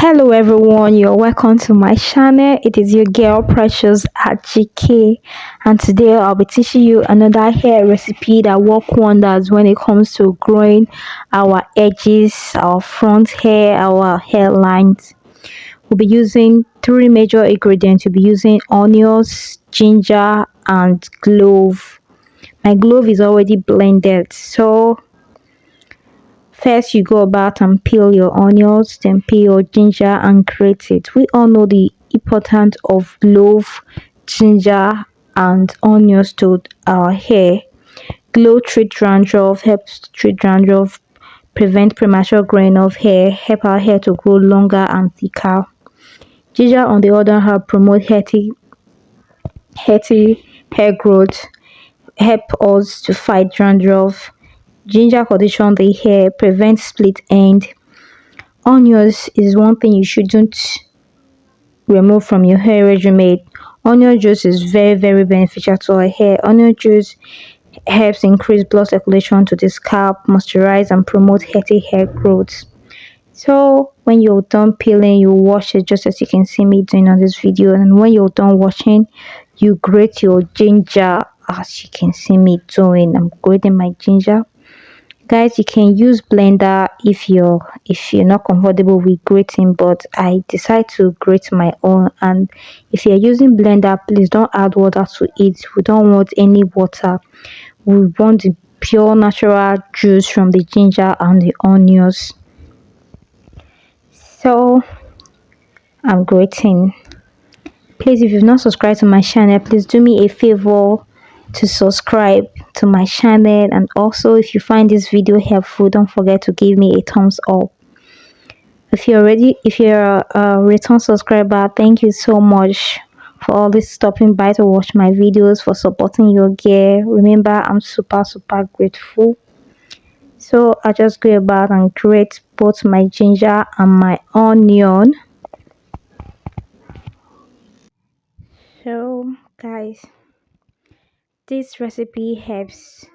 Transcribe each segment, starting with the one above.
Hello everyone, you're welcome to my channel. It is your girl Precious at GK, and today I'll be teaching you another hair recipe that work wonders when it comes to growing our edges, our front hair, our hairlines. We'll be using three major ingredients. We'll be using onions, ginger and clove. My clove is already blended, so first, you go about and peel your onions, then peel your ginger and grate it. We all know the importance of clove, ginger, and onions to our hair. Clove treat dandruff, helps treat dandruff, prevent premature growing of hair, help our hair to grow longer and thicker. Ginger, on the other hand, promote healthy hair growth, help us to fight dandruff. Ginger condition the hair, prevent split end. Onions is one thing you shouldn't remove from your hair regimen. Onion juice is very beneficial to our hair. Onion juice helps increase blood circulation to the scalp, moisturize and promote healthy hair growth. So when you're done peeling, you wash it just as you can see me doing on this video. And when you're done washing, you grate your ginger as you can see me doing. I'm grating my ginger. Guys, you can use blender if you're not comfortable with grating, but I decide to grate my own. And if you're using blender, please don't add water to it. We don't want any water. We want the pure natural juice from the ginger and the onions. So I'm grating. Please, if you've not subscribed to my channel, please do me a favor to subscribe to my channel. And also, if you find this video helpful, don't forget to give me a thumbs up. If you're a return subscriber, thank you so much for always stopping by to watch my videos, for supporting your gear. Remember, I'm super grateful. So I just go about and grate both my ginger and my onion. So guys, this recipe helps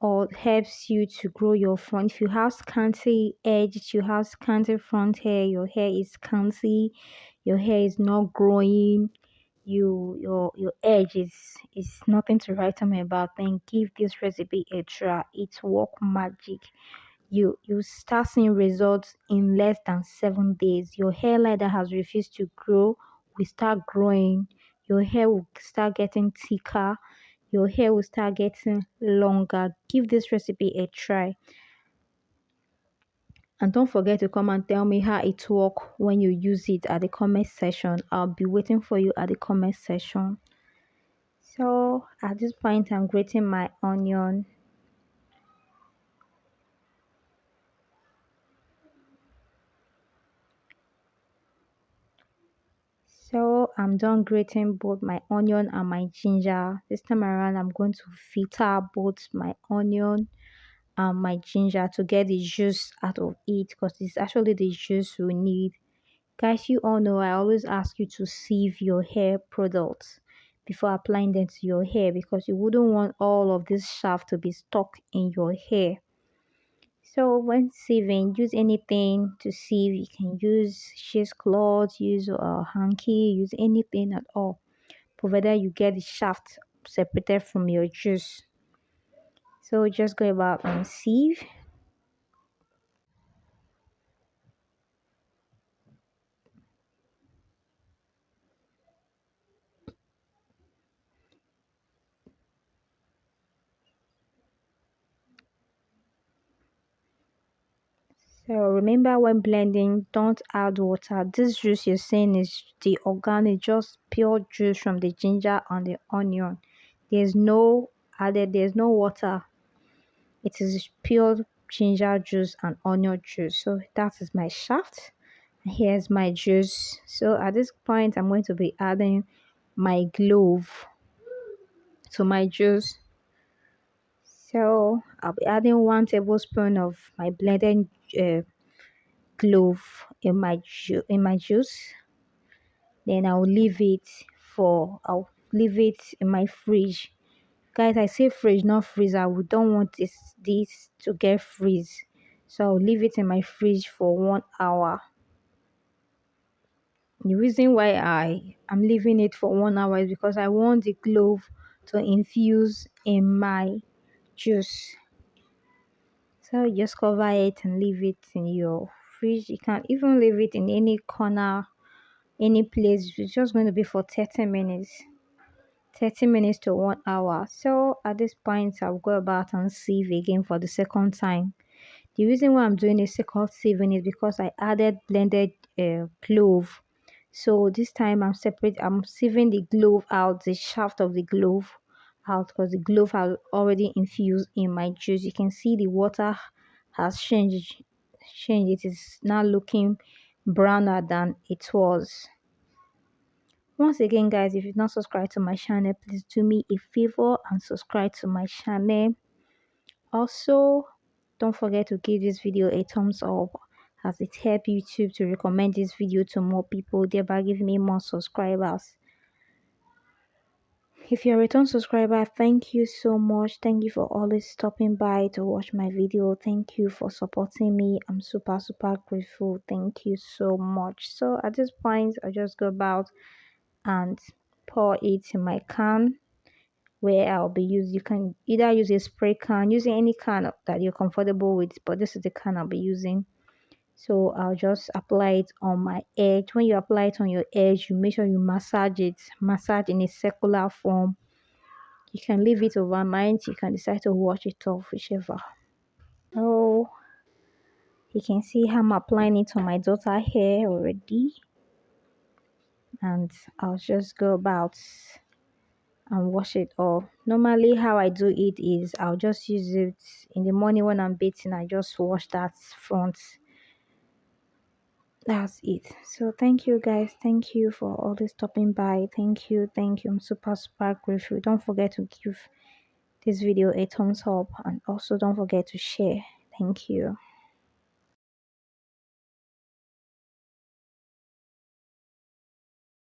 you to grow your front. If you have scanty edge, if you have scanty front hair, your hair is scanty, your hair is not growing, your edge is nothing to write home about, then give this recipe a try. It's work magic. You start seeing results in less than 7 days. Your hairline that has refused to grow will start growing. Your hair will start getting thicker. Your hair will start getting longer. Give this recipe a try. And don't forget to come and tell me how it works when you use it at the comment section. I'll be waiting for you at the comment section. So at this point, I'm grating my onion. So I'm done grating both my onion and my ginger. This time around, I'm going to filter both my onion and my ginger to get the juice out of it, because it's actually the juice we need. Guys, you all know I always ask you to sieve your hair products before applying them to your hair, because you wouldn't want all of this shaft to be stuck in your hair. So when sieving, use anything to sieve. You can use cheesecloth, use a hanky, use anything at all, provided you get the shaft separated from your juice. So just go about and sieve. So remember, when blending, don't add water. This juice you're seeing is the organic, just pure juice from the ginger and the onion. There's no there's no water. It is pure ginger juice and onion juice. So that is my shaft. Here's my juice. So at this point, I'm going to be adding my clove to my juice. So I'll be adding 1 tablespoon of my blended clove in my juice. Then I'll leave it in my fridge. Guys, I say fridge, not freezer. We don't want this to get freeze. So I'll leave it in my fridge for 1 hour. The reason why I am leaving it for 1 hour is because I want the clove to infuse in my juice. So you just cover it and leave it in your fridge. You can even leave it in any corner, any place. It's just going to be for 30 minutes. 30 minutes to 1 hour. So at this point, I'll go about and sieve again for the second time. The reason why I'm doing a second sieving is because I added blended clove. So this time I'm sieving the clove out, the shaft of the clove out, because the clove has already infused in my juice. You can see the water has changed. It is now looking browner than it was. Once again, guys, if you've not subscribed to my channel, please do me a favor and subscribe to my channel. Also, don't forget to give this video a thumbs up, as it helps YouTube to recommend this video to more people, thereby giving me more subscribers. If you're a return subscriber, thank you so much. Thank you for always stopping by to watch my video. Thank you for supporting me. I'm super grateful. Thank you so much. So at this point, I just go about and pour it in my can where I'll be using. You can either use a spray can, using any can that you're comfortable with, but this is the can I'll be using. So I'll just apply it on my edge. When you apply it on your edge, you make sure you massage in a circular form. You can leave it overnight. You can decide to wash it off, whichever. Oh, you can see how I'm applying it on my daughter hair already, and I'll just go about and wash it off. Normally how I do it is I'll just use it in the morning when I'm bathing. I just wash that front. That's it. So thank you guys, thank you for always stopping by. Thank you, I'm super grateful. Don't forget to give this video a thumbs up, and also don't forget to share. Thank you.